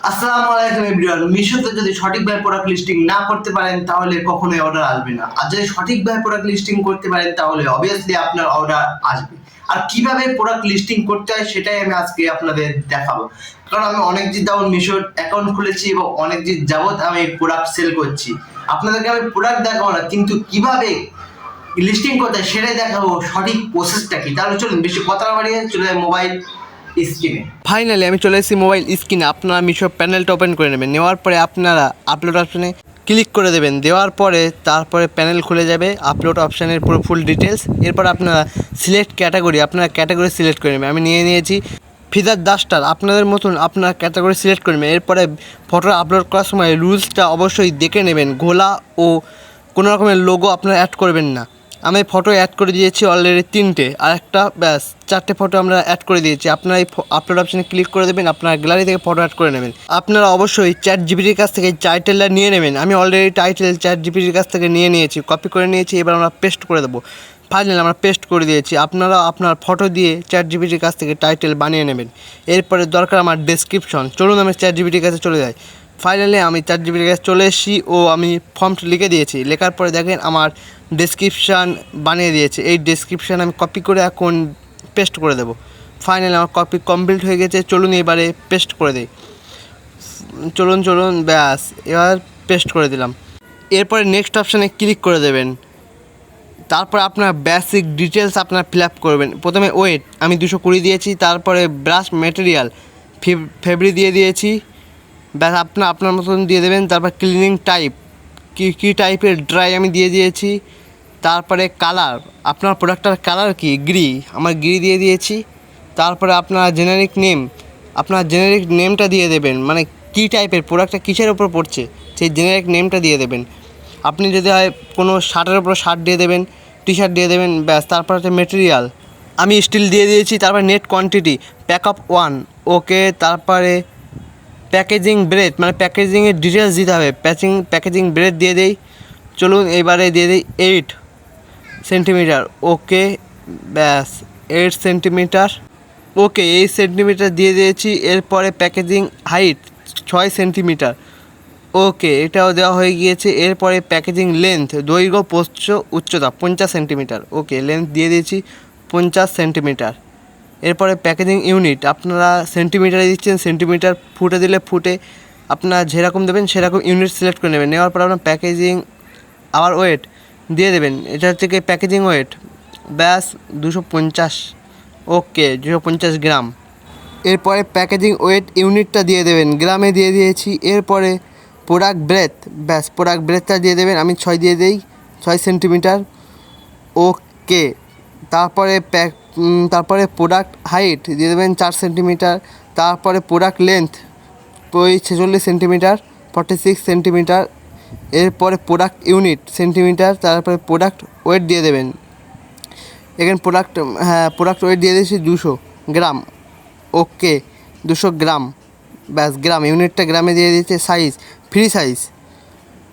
আসসালামু আলাইকুম এভরিওয়ান। মিশোতে যদি সঠিকভাবে প্রোডাক্ট লিস্টিং না করতে পারেন তাহলে কখনোই অর্ডার আসবে না, আর যদি সঠিকভাবে প্রোডাক্ট লিস্টিং করতে পারেন তাহলে অবভিয়াসলি আপনার অর্ডার আসবে। আর কিভাবে প্রোডাক্ট লিস্টিং করতে হয় সেটাই আমি আজকে আপনাদের দেখাবো, কারণ আমি অনেক দিন যাবত মিশোর অ্যাকাউন্ট খুলেছি এবং অনেক দিন যাবত আমি প্রোডাক্ট সেল করছি। আপনাদেরকে আমি প্রোডাক্ট দেখাবো না, কিন্তু কিভাবে লিস্টিং করতে হয় সেটাই দেখাবো, সঠিক প্রসেসটা কি। তাহলে চলুন বেশি কথা না বাড়িয়ে চলে যায় মোবাইল স্ক্রিনে। ফাইনালি আমি চলে এসেছি মোবাইল স্ক্রিনে। আপনারা মিশো প্যানেলটা ওপেন করে নেবেন। নেওয়ার পরে আপনারা আপলোড অপশানে ক্লিক করে দেবেন। দেওয়ার পরে তারপরে প্যানেল খুলে যাবে, আপলোড অপশানের পুরো ফুল ডিটেলস। এরপর আপনারা সিলেক্ট ক্যাটাগরি, আপনারা ক্যাটাগরি সিলেক্ট করে নেবেন। আমি নিয়েছি ফিদার ডাস্টার। আপনাদের মতন আপনার ক্যাটাগরি সিলেক্ট করে নেবেন। এরপরে ফটো আপলোড করার সময় রুলসটা অবশ্যই দেখে নেবেন, ঘোলা ও কোনো রকমের লোগো আপনারা অ্যাড করবেন না। আমি ফটো অ্যাড করে দিয়েছি অলরেডি 3টে, আর একটা ব্যাস 4টে ফটো আমরা অ্যাড করে দিয়েছি। আপনারা এই আপলোড অপশানে ক্লিক করে দেবেন, আপনার গ্যালারি থেকে ফটো অ্যাড করে নেবেন। আপনারা অবশ্যই চ্যাট জিপিটির কাছ থেকে টাইটেলটা নিয়ে নেবেন। আমি অলরেডি টাইটেল চ্যাট জিপিটির কাছ থেকে নিয়ে নিয়েছি, কপি করে নিয়েছি। এবার আমরা পেস্ট করে দেবো। ফাইনালি আমরা পেস্ট করে দিয়েছি। আপনারা আপনার ফটো দিয়ে চ্যাট জিপিটির কাছ থেকে টাইটেল বানিয়ে নেবেন। এরপরে দরকার আমার ডেসক্রিপশন। চলুন আমি চ্যাট জিপিটির কাছে চলে যাই। ফাইনালি আমি চ্যাট জিপিটির কাছে চলে এসেছি ও আমি ফর্মটা লিখে দিয়েছি। লেখার পরে দেখেন আমার ডেসক্রিপশান বানিয়ে দিয়েছে। এই ডেসক্রিপশান আমি কপি করে এখন পেস্ট করে দেবো। ফাইনালি আমার কপি কমপ্লিট হয়ে গেছে। চলুন এবারে পেস্ট করে দিই। চলুন ব্যাস, এবার পেস্ট করে দিলাম। এরপরে নেক্সট অপশানে ক্লিক করে দেবেন। তারপর আপনার বেসিক ডিটেলস আপনার ফিল আপ করবেন। প্রথমে ওয়েট আমি 220 দিয়েছি। তারপরে ব্রাশ ম্যাটেরিয়াল ফেব্রিক দিয়ে দিয়েছি। ব্যাস আপনার মতন দিয়ে দেবেন। তারপর ক্লিনিং টাইপ কী টাইপের ড্রাই আমি দিয়ে দিয়েছি। তারপরে কালার, আপনার প্রোডাক্টটার কালার কি, গ্রি, আমার গ্রি দিয়ে দিয়েছি। তারপরে আপনার জেনারিক নেম, আপনার জেনারিক নেমটা দিয়ে দেবেন, মানে কী টাইপের প্রোডাক্টটা কিসের ওপর পড়ছে সেই জেনারিক নেমটা দিয়ে দেবেন। আপনি যদি হয় কোনো শার্টের ওপর শার্ট দিয়ে দেবেন, টি শার্ট দিয়ে দেবেন। ব্যাস, তারপর হচ্ছে মেটেরিয়াল আমি স্টিল দিয়ে দিয়েছি। তারপর নেট কোয়ান্টিটি প্যাকআপ 1, ওকে। তারপরে প্যাকেজিং ব্রেথ, মানে প্যাকেজিংয়ের ডিটেলস দিতে হবে। প্যাকেজিং ব্রেথ দিয়ে দেই। চলুন এবারে দিয়ে দিই 8 সেন্টিমিটার, ওকে। ব্যাস 8 সেন্টিমিটার, ওকে। 8 সেন্টিমিটার দিয়ে দিয়েছি। এরপরে প্যাকেজিং হাইট 6 সেন্টিমিটার, ওকে, এটাও দেওয়া হয়ে গিয়েছে। এরপরে প্যাকেজিং লেন্থ, দৈর্ঘ্য প্রস্থ উচ্চতা 50 সেন্টিমিটার, ওকে, লেন্থ দিয়ে দিয়েছি 50 সেন্টিমিটার। এরপরে প্যাকেজিং ইউনিট আপনারা সেন্টিমিটারে দিচ্ছেন, সেন্টিমিটার, ফুটে দিলে ফুটে, আপনারা যেরকম দেবেন সেরকম ইউনিট সিলেক্ট করে নেবেন। নেওয়ার পর আপনার প্যাকেজিং আবার ওয়েট দিয়ে দেবেন। এটা হচ্ছে কি প্যাকেজিং ওয়েট, ব্যাস 250, ওকে, 250 গ্রাম। এরপরে প্যাকেজিং ওয়েট ইউনিটটা দিয়ে দেবেন, গ্রামে দিয়ে দিয়েছি। এরপরে প্রোডাক্ট ব্রেথ, ব্যাস প্রোডাক্ট ব্রেথটা দিয়ে দেবেন। আমি 6 দিয়ে দিই, 6 সেন্টিমিটার, ওকে। তারপরে প্রোডাক্ট হাইট দিয়ে দেবেন 4 সেন্টিমিটার। তারপরে প্রোডাক্ট লেন্থ 46 সেন্টিমিটার, 46 সেন্টিমিটার। এরপরে প্রোডাক্ট ইউনিট সেন্টিমিটার। তারপরে প্রোডাক্ট ওয়েট দিয়ে দেবেন। এখানে প্রোডাক্ট ওয়েট দিয়ে দিয়েছি 200 গ্রাম, ওকে, 200 গ্রাম, ব্যাস গ্রাম, ইউনিটটা গ্রামে দিয়ে দিয়েছে। সাইজ ফ্রি সাইজ,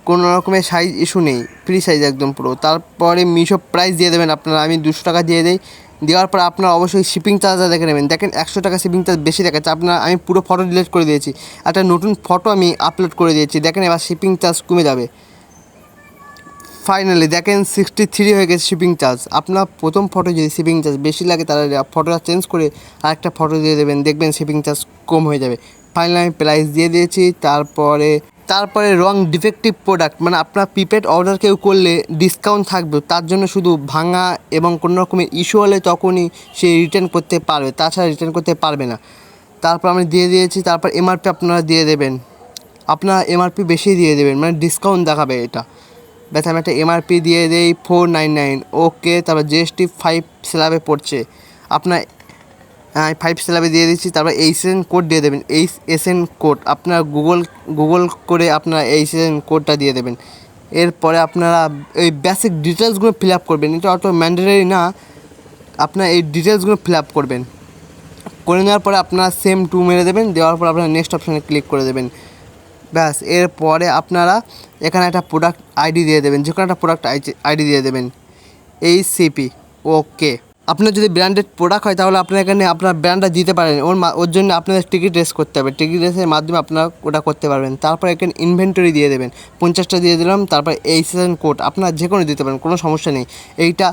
কোনো রকমের সাইজ ইস্যু নেই, ফ্রি সাইজ একদম পুরো। তারপরে মিশো প্রাইস দিয়ে দেবেন আপনারা, আমি 200 টাকা দিয়ে দিই। দেওয়ার পর আপনারা অবশ্যই শিপিং চার্জটা দেখে নেবেন। দেখেন 100 টাকা শিপিং চার্জ বেশি দেখাচ্ছে। আমি পুরো ফটো ডিলিট করে দিয়েছি, একটা নতুন ফটো আমি আপলোড করে দিয়েছি। দেখেন এবার শিপিং চার্জ কমে যাবে। ফাইনালি দেখেন 63 হয়ে গেছে শিপিং চার্জ। আপনার প্রথম ফটো যদি শিপিং চার্জ বেশি লাগে তাহলে ফটোটা চেঞ্জ করে আরেকটা ফটো দিয়ে দেবেন, দেখবেন শিপিং চার্জ কম হয়ে যাবে। ফাইনালি আমি প্রাইস দিয়ে দিয়েছি। তারপরে রং ডিফেক্টিভ প্রোডাক্ট, মানে আপনার প্রিপেড অর্ডার কেউ করলে ডিসকাউন্ট থাকবে, তার জন্য শুধু ভাঙা এবং কোনো রকমের ইস্যু হলে তখনই সে রিটার্ন করতে পারবে, তাছাড়া রিটার্ন করতে পারবে না। তারপর আমি দিয়ে দিয়েছি। তারপর এমআরপি আপনারা দিয়ে দেবেন, আপনারা এমআরপি বেশি দিয়ে দেবেন, মানে ডিসকাউন্ট দেখাবে এটা। ব্যাস আমি একটা এমআরপি দিয়ে দিই 499, ওকে। তারপর জিএসটি 5 স্ল্যাবে পড়ছে, আপনার 5 স্ল্যাবে দিয়ে দিচ্ছি। তারপর এইচএসএন কোড দিয়ে দেবেন, এইচএসএন কোড আপনার গুগল করে আপনারা এইচএসএন কোডটা দিয়ে দেবেন। এরপরে আপনারা এই বেসিক ডিটেলসগুলো ফিল আপ করবেন, এটা অত ম্যান্ডেটরি না, আপনার এই ডিটেলসগুলো ফিল আপ করবেন। করে নেওয়ার পরে আপনারা সেম টু মেরে দেবেন। দেওয়ার পর আপনারা নেক্সট অপশানে ক্লিক করে দেবেন। ব্যাস, এরপরে আপনারা এখানে একটা প্রোডাক্ট আইডি দিয়ে দেবেন, যে কোনো একটা প্রোডাক্ট আইডি দিয়ে দেবেন, এইচসিপি, ওকে। আপনার যদি ব্র্যান্ডেড প্রোডাক্ট হয় তাহলে আপনার এখানে আপনার ব্র্যান্ডটা দিতে পারেন, ওর জন্য আপনাদের টিকিট রেস করতে হবে, টিকিট রেসের মাধ্যমে আপনারা ওটা করতে পারবেন। তারপর এখানে ইনভেন্টরি দিয়ে দেবেন, 50টা দিয়ে দিলাম। তারপর এই সিজন কোড আপনারা যে কোনো দিতে পারেন, কোনো সমস্যা নেই, এইটা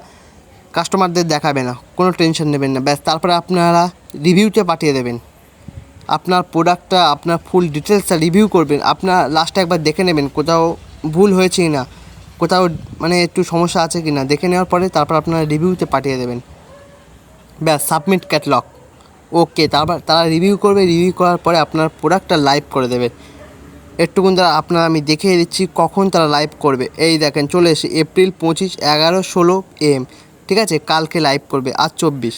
কাস্টমারদের দেখাবে না, কোনো টেনশন নেবেন না। ব্যাস তারপরে আপনারা রিভিউতে পাঠিয়ে দেবেন আপনার প্রোডাক্টটা, আপনার ফুল ডিটেলসটা রিভিউ করবেন। আপনার লাস্টে একবার দেখে নেবেন কোথাও ভুল হয়েছে কি না, কোথাও মানে একটু সমস্যা আছে কি না, দেখে নেওয়ার পরে তারপর আপনারা রিভিউতে পাঠিয়ে দেবেন। ব্যাস সাবমিট ক্যাটালগ, ওকে। তারপর তারা রিভিউ করবে, রিভিউ করার পরে আপনার প্রোডাক্টটা লাইভ করে দেবে। একটুকুন তারা আপনার আমি দেখিয়ে দিচ্ছি কখন তারা লাইভ করবে। এই দেখেন চলে এসে এপ্রিল 25, 11, 16 AM, ঠিক আছে, কালকে লাইভ করবে, আজ 24।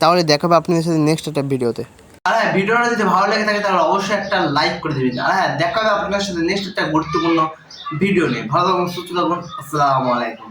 তাহলে দেখাবে আপনাদের সাথে নেক্সট একটা ভিডিওতে। আর হ্যাঁ, ভিডিওটা যদি ভালো লেগে থাকে তাহলে অবশ্যই একটা লাইক করে দেবেন। আর হ্যাঁ, দেখা হবে আপনাদের সাথে নেক্সট একটা গুরুত্বপূর্ণ ভিডিও নিয়ে। ভালো থাকুন, সুস্থ থাকুন, আসসালামু আলাইকুম।